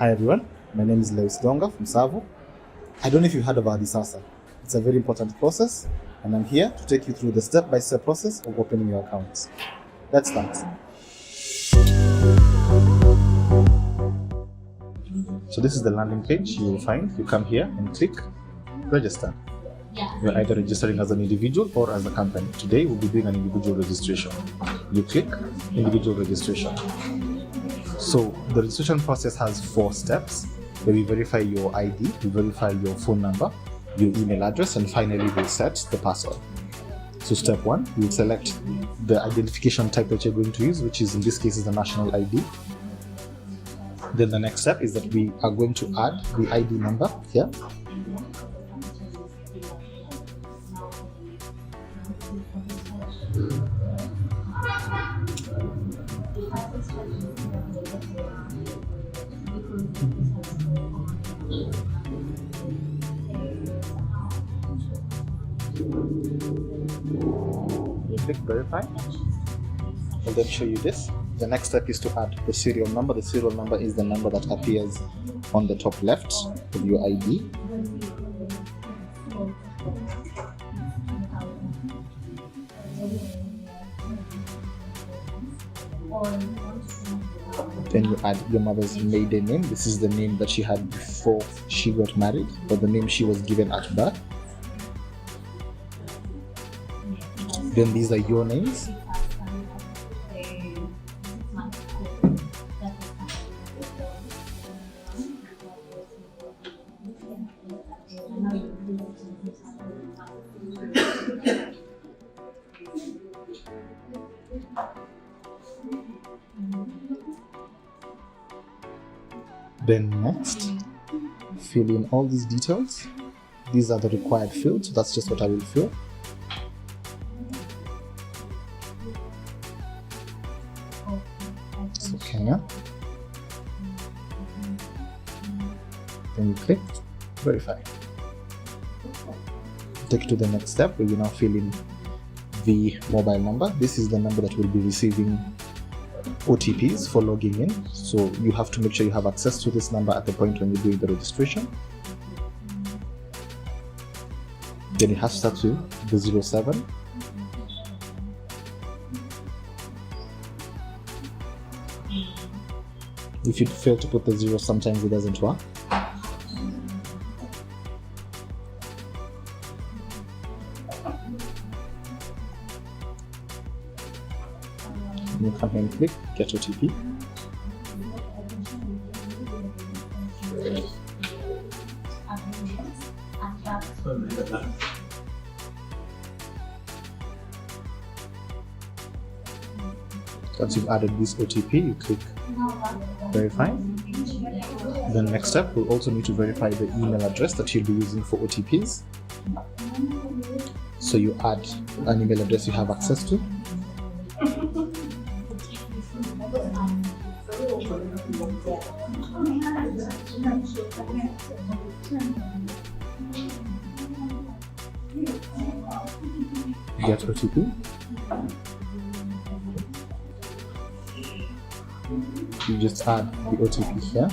Hi everyone, my name is Ndonga from TSAVO. I don't know if you've heard of Ardhi Sasa. It's a very important process, and I'm here to take you through the step-by-step process of opening your account. Let's start. So this is the landing page you will find. You come here and click register. You're either registering as an individual or as a company. Today we'll be doing an individual registration. You click individual registration. So the registration process has 4 steps, where we verify your ID, we verify your phone number, your email address, and finally we'll set the password. So step 1, you will select the identification type that you're going to use, which is in this case is the national ID. Then the next step is that we are going to add the ID number here. You click verify, and then show you this. The next step is to add the serial number. The serial number is the number that appears on the top left of your ID. Then you add your mother's maiden name. This is the name that she had before she got married, or the name she was given at birth. Then these are your names. Then next, fill in all these details. These are the required fields, so that's just what I will fill. So Kenya. Then you click verify. Take you to the next step, where you now fill in the mobile number. This is the number that will be receiving OTPs for logging in, so you have to make sure you have access to this number at the point when you're doing the registration. Then it has to start with the 07. If you fail to put the 0, sometimes it doesn't work. You come here and click get OTP. Once you've added this OTP, you click verify. The next step, we'll also need to verify the email address that you'll be using for OTPs. So you add an email address you have access to. Get OTP. You just add the OTP here.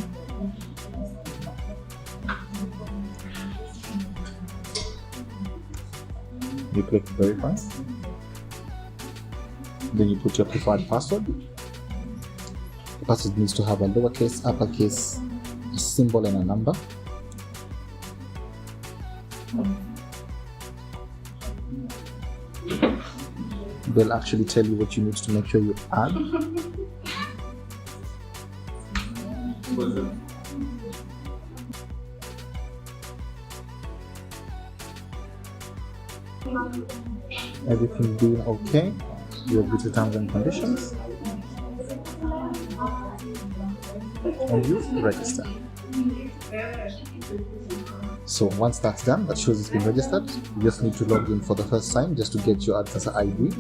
You click verify. Then you put your preferred password. The password needs to have a lowercase, uppercase, a symbol, and a number. They'll actually tell you what you need to make sure you add. Everything being okay, you agree to terms and conditions, and you register. So once that's done, that shows it's been registered. You just need to log in for the first time just to get your Ardhi Sasa ID.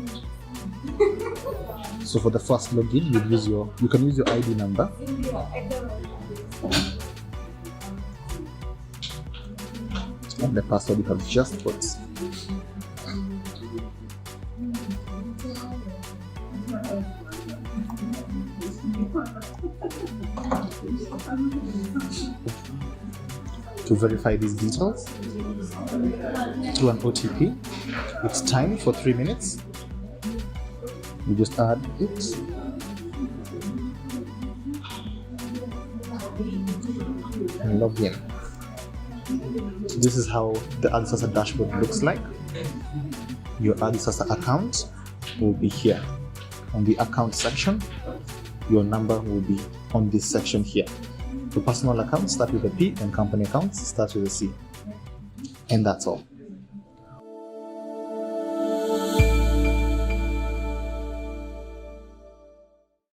So for the first login, you can use your ID number. And the password you have just put. to verify these details through an OTP. It's timed for 3 minutes. You just add it. And log in. So this is how the Ardhi Sasa dashboard looks like. Your Ardhi Sasa account will be here. On the account section, your number will be on this section here. The personal accounts start with a P and company accounts start with a C. And that's all.